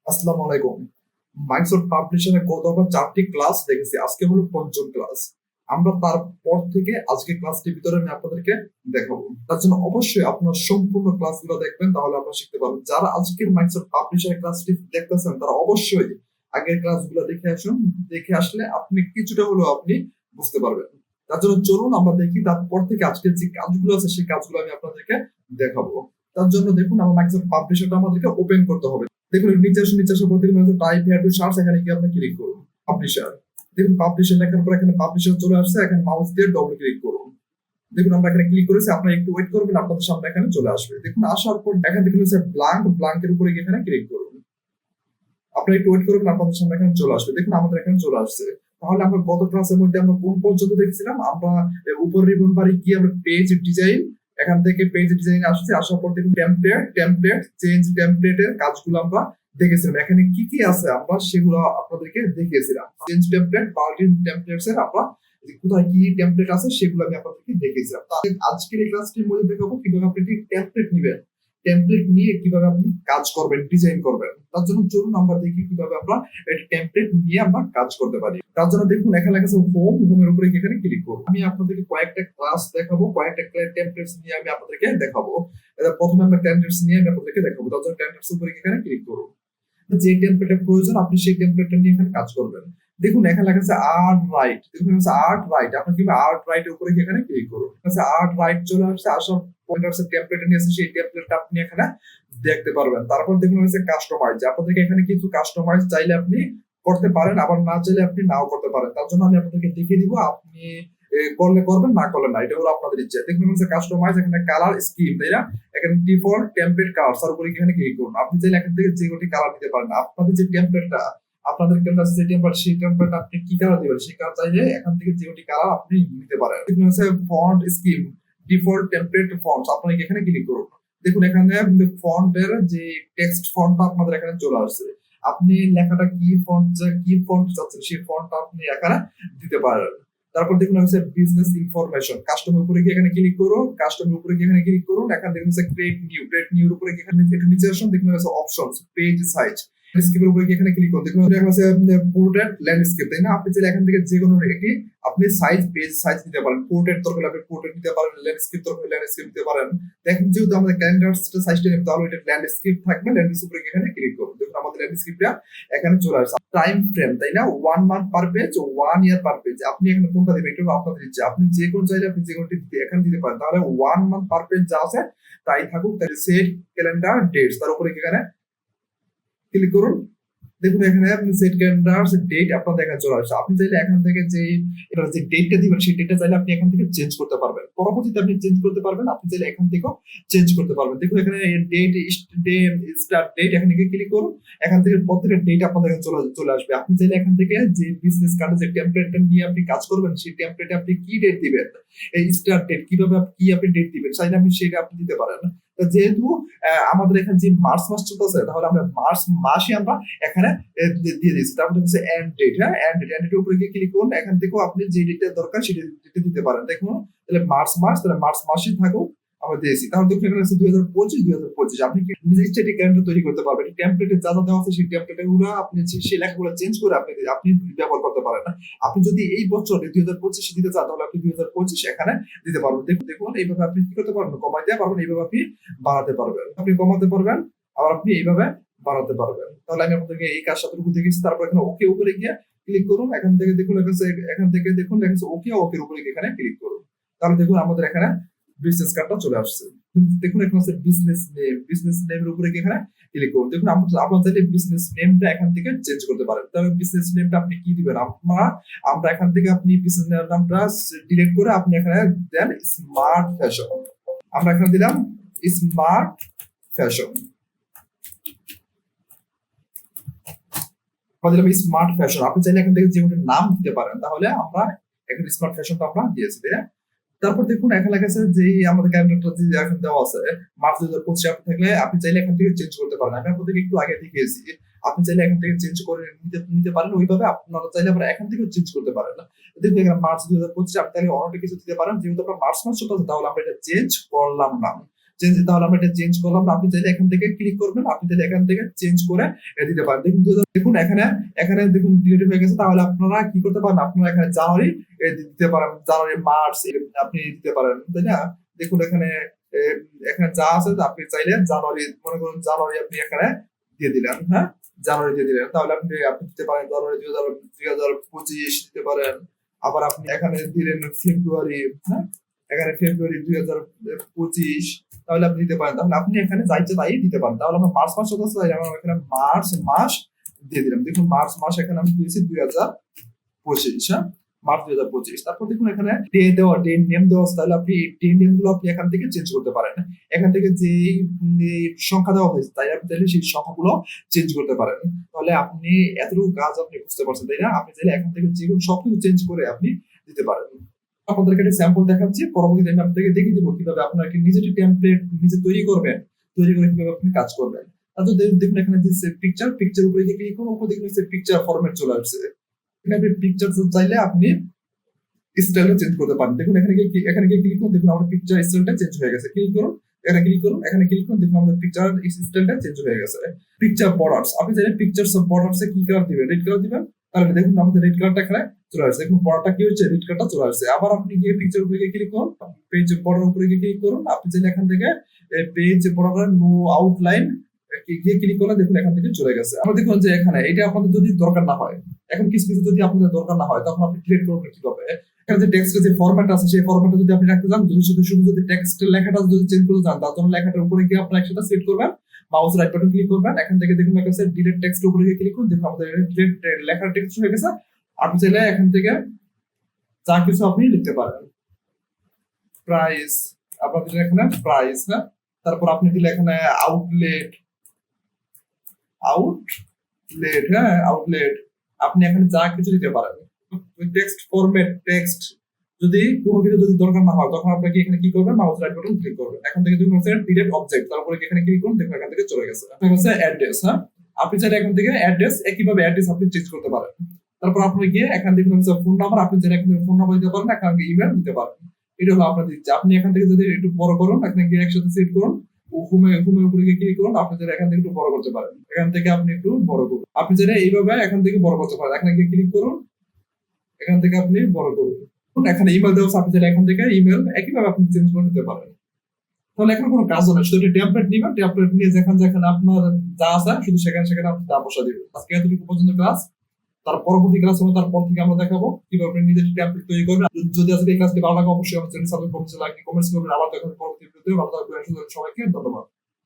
আসসালামু আলাইকুম। মাইক্রোসফট পাবলিশারে গত আমরা 4টি ক্লাস দেখেছি। আজকে হলো ৫ম ক্লাস। আমরা তারপর থেকে আজকে ক্লাসটির ভিতরে আমি আপনাদেরকে দেখাবো। তার জন্য অবশ্যই আপনারা সম্পূর্ণ ক্লাসগুলো দেখবেন, তাহলে আপনারা শিখতে পারবেন। যারা আজকের মাইক্রোসফট পাবলিশারের ক্লাসটি দেখতেছেন তারা অবশ্যই আগের ক্লাসগুলো দেখে আসুন। দেখে আসলে আপনি কিছুটা হলেও আপনি বুঝতে পারবেন। তার জন্য চলুন আমরা দেখি, তারপর থেকে আজকের যে কাজগুলো আছে সেই কাজগুলো আমি আপনাদেরকে দেখাবো। তার জন্য দেখুন আমার মাইক্রোসফট পাবলিশারটা আমাদেরকে ওপেন করতে হবে। দেখুন নিচে আসা প্রত্যেক টাইপ হেয়ার টু সার্চ, এখানে কি আপনি ক্লিক করুন পাবলিশার। দেখুন পাবলিশার লেখার পর এখানে পাবলিশার চলে আসছে, এখানে মাউস দিয়ে ডবল ক্লিক করুন। দেখুন আমরা এখানে ক্লিক করেছি, আপনারা একটু ওয়েট করবেন, আপনাদের সামনে এখানে চলে আসবে। দেখুন আসার পর এখানে দেখুন ব্ল্যাঙ্কের উপরে এখানে ক্লিক করুন। আপনারা একটু ওয়েট করবেন, আপনাদের সামনে এখানে চলে আসবে। দেখুন আমাদের এখানে চলে আসছে। তাহলে আমরা গত ক্লাসের মধ্যে আমরা কোন পর্যন্ত দেখছিলাম? আমরা উপর রিবন বারে গিয়ে আমরা পেজ ডিজাইন, এখান থেকে পেজ ডিজাইন আসছে। আসার পর দেখুন টেমপ্লেট চেঞ্জ টেমপ্লেটের কাজগুলো আমরা দেখেছিলাম। এখানে কি কি আছে আমরা সেগুলো আপনাদেরকে দেখিয়েছিলাম। চেঞ্জ টেমপ্লেট, পাল্টিং টেমপ্লেটস এর আমরা কোথায় কি টেমপ্লেট আছে সেগুলো আমি আপনাদেরকে দেখিয়েছিলাম। আজকের এই ক্লাসটির মধ্যে দেখাবো কিভাবে আপনি টেমপ্লেট নেবেন, টেমপ্লেট নিয়ে কিভাবে আপনি কাজ করবেন, ডিজাইন করবেন। তার জন্য চলুন আমরা দেখি কিভাবে আমরা টেমপ্লেট নিয়ে আমরা কাজ করতে পারি। তার জন্য দেখুন এখানে লেখা আছে হোমের উপরে এখানে ক্লিক করুন। আমি আপনাদেরকে কয়েকটা ক্লাস দেখাবো, কয়েকটা টেমপ্লেটস নিয়ে আমি আপনাদেরকে দেখাবো। প্রথমে আমরা টেমপ্লেটস নিয়ে আমি আপনাদেরকে দেখাবো। তার জন্য টেমপ্লেটস উপরে এখানে ক্লিক করুন। যে টেমপ্লেটের প্রয়োজন আপনি সেই টেমপ্লেটটা নিয়ে এখানে কাজ করবেন। দেখুন এখানে লেখা আছে আর্ট রাইট। দেখুন আর্ট রাইট, আপনি কিভাবে আর্ট রাইটের উপরে এখানে ক্লিক করুন। আর্ট রাইট চলে আসছে। আসার পয়েন্টারস টেমপ্লেট নিয়ে আসছে, সেই টেমপ্লেটটা আপনি এখানে দেখতে পারবেন। তারপর দেখুন হচ্ছে কাস্টমাইজ। আপনাদেরকে এখানে কিছু কাস্টমাইজ চাইলে আপনি করতে পারেন, আবার না চাইলে আপনি নাও করতে পারেন। তার জন্য আমি আপনাদেরকে দেখিয়ে দিব, আপনি করলে করবেন, না করলে না, এটা হলো আপনাদের ইচ্ছা। দেখুন হচ্ছে কাস্টমাইজ, এখানে কালার স্কিম, তাই না? এখানে ডিফল্ট টেমপ্লেট কালার তার উপরে এখানে ক্লিক করুন। আপনি চাইলে এখান থেকে যে কোটি কালার দিতে পারেন। আপনাদের যে টেমপ্লেটটা, আপনাদের কাছে যে টেমপ্লেট, সেই টেমপ্লেট আপনি কি কালার দিবেন সেই কালার চাইলে এখান থেকে যে কোটি কালার আপনি দিতে পারেন। দেখুন হচ্ছে font scheme, default template fonts, আপনি এখানে ক্লিক করুন। দেখুন এখানে ফন্টের যে টেক্সট ফন্টটা আপনাদের এখানে চলে আসছে। আপনি লেখাটা কি ফন্ট চাচ্ছেন সেই ফন্টটা আপনি এখানে দিতে পারেন। তারপর দেখুন হচ্ছে বিজনেস ইনফরমেশন, কাস্টমার উপরে গিয়ে এখানে ক্লিক করুন। কাস্টমার উপরে গিয়ে এখানে ক্লিক করুন। এখানে দেখুন হচ্ছে ক্রিয়েট নিউ উপরে গিয়ে এখানে একটু নিচে আসুন। দেখুন হচ্ছে অপশনস, পেজ সাইজ, ল্যান্ডস্কেপের উপরে গিয়ে এখানে ক্লিক করুন। দেখুন দেখা যাচ্ছে পোর্ট্রেট ল্যান্ডস্কেপ, তাই না? আপনি চাইলে এখান থেকে যে কোনো একটি আপনি সাইজ, পেজ সাইজ দিতে পারেন। পোর্ট্রেট দরকার আপনি পোর্ট্রেট দিতে পারেন, ল্যান্ডস্কেপ দরকার ল্যান্ডস্কেপ দিতে পারেন। দেখুন যেহেতু আমাদের ক্যালেন্ডার সাইজটা নেব, তাহলে এটা ল্যান্ডস্কেপ থাকবে। ল্যান্ডস্কেপ উপরে গিয়ে এখানে ক্লিক করুন। দেখুন আমাদের ল্যান্ডস্কেপটা এখানে চলে আসছে। টাইম ফ্রেম, তাই না? 1 মান্থ পার পেজ, 1 ইয়ার পার পেজ। আপনি এখানে কোনটা দিবেন এটা আপনাদের ইচ্ছা। আপনি যে কোনো চাইলে আপনি যে কোনটি এখানে দিতে পারেন। তাহলে 1 মান্থ পার পেজ যা আছে তাই থাকুক। তাই সেট ক্যালেন্ডার ডেটস, তার উপরে এখানে ক্লিক করুন। দেখুন এখানে আপনি সেট ক্যালেন্ডার ডেট আপনার দেখা চলে আসছে। আপনি চাইলে এখান থেকে যে এটার যে ডেটটা দিবেন সেই ডেটটা চাইলে আপনি এখান থেকে চেঞ্জ করতে পারবেন। পরবর্তীতে আপনি চেঞ্জ করতে পারবেন, আপনি চাইলে এখান থেকেও চেঞ্জ করতে পারবেন। দেখুন এখানে ডেট স্টার্ট ডেট, এখানে ক্লিক করুন। এখান থেকে প্রত্যেকটা ডেট আপনাদের কাছে চলে আসবে। আপনি চাইলে এখান থেকে যে বিজনেস কার্ডে যে টেমপ্লেটটা নিয়ে আপনি কাজ করবেন সেই টেমপ্লেটে আপনি কি ডেট দিবেন, এই স্টার্ট ডেট কিভাবে কি আপনি ডেট দিবেন চাইলে আপনি সেটা আপনি দিতে পারেন। যেহেতু আমাদের এখানে যে মার্চ মাস চলতেছে, তাহলে আমরা মার্চ মাসে আমরা এখানে দিয়ে দিয়েছি। তারপরে হচ্ছে এন্ড ডেট, হ্যাঁ এন্ড ডেটের উপরে গিয়ে ক্লিক করুন। এখান থেকেও আপনি যে ডেটটা দরকার সেই ডেটটা দিতে পারেন। দেখুন তাহলে মার্চ মাস, তাহলে মার্চ মাসে থাকুক আমরা দিয়েছি। তাহলে দেখুন এখানে আছে 2025। আপনি কি নিজে ইচ্ছা ক্যালেন্ডার তৈরি করতে পারবেন। টেমপ্লেটে যা যা দেওয়া আছে সেই টেমপ্লেট গুলো আপনি সেই লেখাগুলো চেঞ্জ করে আপনি ব্যবহার করতে পারেন। আপনি যদি এই বছর 2025 দিতে চান তাহলে আপনি 2025 এখানে দিতে পারবেন। দেখুন এইভাবে আপনি কি করতে পারবেন, কমাইতে পারবেন, এইভাবে আপনি বাড়াতে পারবেন, আপনি কমাতে পারবেন, আবার আপনি এইভাবে বাড়াতে পারবেন। তাহলে আমি আপনাদেরকে এই কাজটা দেখেছি। তারপর এখানে ওকে উপরে গিয়ে ক্লিক করুন। এখান থেকে দেখুন এখান থেকে দেখুন লেখা আছে ওকে, ওকের উপরে এখানে ক্লিক করুন। তাহলে দেখুন আমাদের এখানে বিজনেস কার্ডটা চলে আসছে। দেখুন এখানে আছে বিজনেস নেমের উপরে এখানে ক্লিক করুন। দেখুন আপনারা চাইলে বিজনেস নেমটা এখান থেকে চেঞ্জ করতে পারেন। তবে বিজনেস নেমটা আপনি কি দিবেন, আমরা এখান থেকে আপনি বিজনেস নামটা ডিলিট করে আপনি এখানে দেন স্মার্ট ফ্যাশন। আমরা এখানে দিলাম স্মার্ট ফ্যাশন, দিলাম স্মার্ট ফ্যাশন। আপনি চাইলে এখান থেকে যে কোনো নাম দিতে পারেন। তাহলে আমরা এখানে স্মার্ট ফ্যাশনটা আমরা দিয়েছি। তারপর দেখুন এখানে লেখা আছে যে আমাদের ক্যালেন্ডারটা যে এখন দেওয়া আছে মার্চ 2025 আপনি থাকলে আপনি চাইলে এখান থেকে চেঞ্জ করতে পারেন। আমি আপনাদেরকে একটু আগে দেখিয়েছি, আপনি চাইলে এখান থেকে চেঞ্জ করে নিতে পারেন। ওইভাবে আপনারা চাইলে আবার এখান থেকে চেঞ্জ করতে পারেন। দেখুন এখানে মার্চ 2025 আপনি তাহলে অনেকটা কিছু দিতে পারেন। যেহেতু আপনার মার্চ মাস চলতেছে তাহলে আমরা এটা চেঞ্জ করলাম না। চেঞ্জ, তাহলে আমরা এটা চেঞ্জ করলাম না। আপনি চাইলে এখান থেকে ক্লিক করবেন, আপনি চাইলে এখান থেকে চেঞ্জ করে দিতে পারেন। দেখুন দেখুন এখানে এখানে দেখুন ডিলিট হয়ে গেছে। তাহলে আপনারা কি করতে পারেন, আপনারা এখানে জানুয়ারি দিতে পারেন, জানুয়ারি মার্চ আপনি দিতে পারেন, তাই না? দেখুন এখানে এখানে যা আছে আপনি চাইলে জানুয়ারি, মনে করুন জানুয়ারি আপনি এখানে দিয়ে দিলেন, হ্যাঁ জানুয়ারি দিয়ে দিলেন, তাহলে আপনি আপনি দিতে পারেন জানুয়ারি 2025 দিতে পারেন। আবার আপনি এখানে দিলেন ফেব্রুয়ারি, হ্যাঁ এখানে ফেব্রুয়ারি 2025, তাহলে আপনি দিতে পারেন। তাহলে আপনি এখানে যা ইচ্ছা তাই দিতে পারেন। তাহলে আমরা মার্চ মাস কথা চাই, আমরা এখানে মার্চ মাস দিয়ে দিলাম। দেখুন মার্চ মাস এখানে আমি দিয়েছি 2025, হ্যাঁ মার্চ 2025। তারপর দেখুন এখানে ডে দেওয়া, ডে নেম দেওয়া আছে, তাহলে আপনি ডে নেম গুলো আপনি এখান থেকে চেঞ্জ করতে পারেন। এখান থেকে যে সংখ্যা দেওয়া হয়েছে তাই আপনি চাইলে সেই সংখ্যাগুলো চেঞ্জ করতে পারেন। তাহলে আপনি এতটুকু কাজ আপনি বুঝতে পারছেন, তাই না? আপনি চাইলে এখান থেকে যে কোনো সবকিছু চেঞ্জ করে আপনি দিতে পারেন। আপনাদেরকে একটা স্যাম্পল দেখাচ্ছি, পরবর্তীতে আমি আপনাদেরকে দেখিয়ে দিব কিভাবে আপনারা নিজে টেমপ্লেট নিজে তৈরি করবেন, তৈরি করে কিভাবে আপনি কাজ করবেন। তাহলে দেখুন এখানে যে পিকচার উপরে ক্লিক করুন, উপরে দেখুন পিকচার ফরম্যাট চলে আসছে। আপনি পিকচার চাইলে আপনি স্টাইলও চেঞ্জ করতে পারেন। দেখুন এখানে ক্লিক করুন, দেখুন আমাদের পিকচার স্টাইলটা চেঞ্জ হয়ে গেছে। ক্লিক করুন, এখানে ক্লিক করুন, এখানে ক্লিক করুন, দেখুন আমাদের পিকচার স্টাইলটা চেঞ্জ হয়ে গেছে। পিকচার বর্ডারস, আপনি চাইলে পিকচার বর্ডারসে কি কালার দিবেন, রেড কালার দিবেন, তাহলে দেখুন আমাদের রেড কালারটা এখানে চলে আসছে। দেখুন বর্ডারটা কি হচ্ছে, রেড কালারটা চলে আসছে। আবার আপনি গিয়ে পিকচার উপরে গিয়ে ক্লিক করুন, পেজ বর্ডার উপরে গিয়ে ক্লিক করুন, আপনি চাইলে এখান থেকে পেজ বর্ডার নো আউটলাইন গিয়ে ক্লিক করলে দেখুন এখান থেকে চলে গেছে। আমরা দেখুন যে এখানে এটা আপনাদের যদি দরকার না হয়, এখন কিছু কিছু যদি আপনাদের দরকার না হয়, তখন আপনি ডিলিট করবেন কিভাবে। এখানে যে টেক্সটের যে ফরম্যাট আছে সেই ফরম্যাটটা যদি আপনি রাখতে চান, শুধু যদি টেক্সটের লেখাটা যদি চেঞ্জ করতে চান, তার জন্য লেখাটার উপরে গিয়ে আপনারা একসাথে সিলেক্ট করবেন, মাউস রাইট বাটন ক্লিক করবেন, এখান থেকে দেখুন লেখা আছে ডিলিট টেক্সট উপরে গিয়ে ক্লিক করুন, দেখুন আমাদের ডিলিট লেখার টেক্সট হয়ে গেছে। আপনি চাইলে এখান থেকে যা কিছু আপনি লিখতে পারেন। প্রাইস, আপনাদের এখানে প্রাইস, হ্যাঁ তারপর আপনি দিলে এখানে আউটলেট, হ্যাঁ আউটলেট, আপনি এখানে যা কিছু দিতে পারেন। টেক্সট ফরম্যাট, টেক্সট যদি কোনো কিছু যদি দরকার না হয়, তখন আপনাকে এখানে কি করবেন, মাউস রাইট বাটন ক্লিক করবেন, এখান থেকে দেখুন হচ্ছে ডিলিট অবজেক্ট, তারপরে এখানে ক্লিক করুন, দেখুন এখান থেকে চলে গেছে। আপনার হচ্ছে অ্যাড্রেস, হ্যাঁ আপনি চাইলে এখান থেকে অ্যাড্রেস একইভাবে অ্যাড্রেস আপনি চেঞ্জ করতে পারেন। তারপর আপনি গিয়ে এখান থেকে হচ্ছে ফোন নাম্বার, আপনি চাইলে এখান থেকে ফোন নাম্বার দিতে পারেন, এখান থেকে ইমেল দিতে পারেন। এটা হলো আপনার দিচ্ছে। আপনি এখান থেকে যদি একটু বড় করুন, এখানে গিয়ে একসাথে সেট করুন, হুমের উপরে গিয়ে ক্লিক করুন, আপনি চাইলে এখান থেকে একটু বড় করতে পারেন, এখান থেকে আপনি একটু বড় করুন, আপনি চাইলে এইভাবে এখান থেকে বড় করতে পারেন। এখানে গিয়ে ক্লিক করুন, এখান থেকে আপনি বড় করুন, এখানে ইমেল দেওয়া আছে, আপনি চাইলে এখান থেকে ইমেল একইভাবে আপনি চেঞ্জ করে নিতে পারেন। তাহলে এখন কোনো কাজ নেই, শুধু টেমপ্লেট নিবেন, টেমপ্লেট নিয়ে যেখানে আপনার যা আছে শুধু সেখানে আপনি তা বসা দিবেন। আজকে এতটুকু পর্যন্ত ক্লাস, তার পরবর্তী ক্লাস হবে, তারপর থেকে আমরা দেখাবো কিভাবে আপনি নিজের টেমপ্লেট তৈরি করবেন। যদি আজকে এই ক্লাসটি ভালো লাগে অবশ্যই আমার চ্যানেল সাবস্ক্রাইব করতে লাইক কমেন্টস করবেন। আবার দেখুন পরবর্তী ভিডিওতে। ভালো থাকবেন সবাইকে, ধন্যবাদ।